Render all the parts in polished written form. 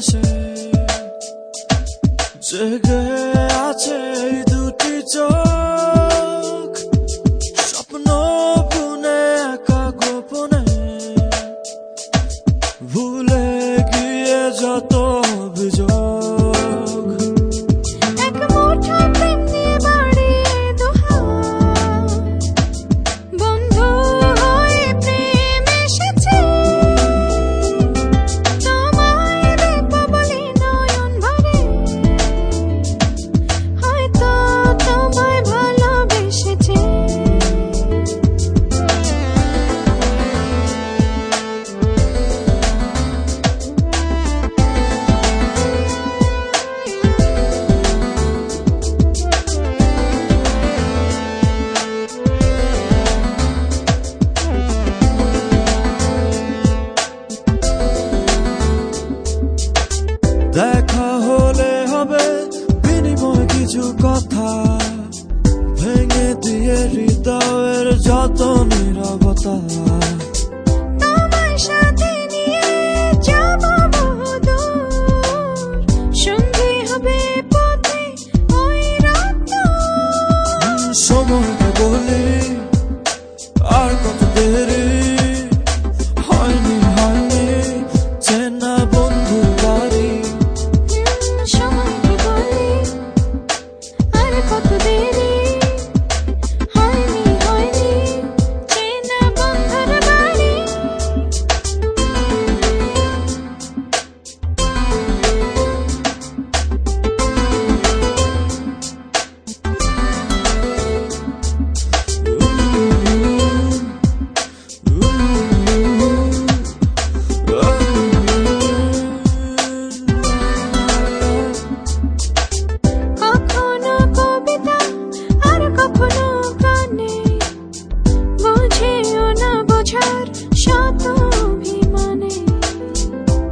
আকাশে জেগে আছে এই দুটি চোখ, স্বপ্ন বুনে একা গোপনে ভুলে গিয়ে যত অভিযোগ। দেখা হলে হবে বিনিময় কিছু কথা, ভেঙে দিয়ে হৃদয়ের যত নীরবতা। সময়কে বলি আর কত দেরি, হয়নি হয়নি চেনা বন্ধু বাড়ি।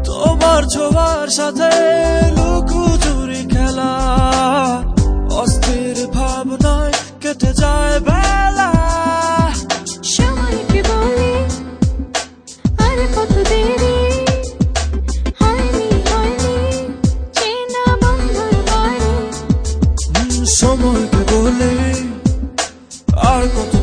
তোমার ছোঁয়ার সাথে লুকোচুরি খেলা, অস্থির ভাবনায় কেটে যায় বেলা। সময়কে বলি আর কত দেরি, হয়নি হয়নি চেনা বন্ধুর বাড়ি। সময়কে বলি আর কত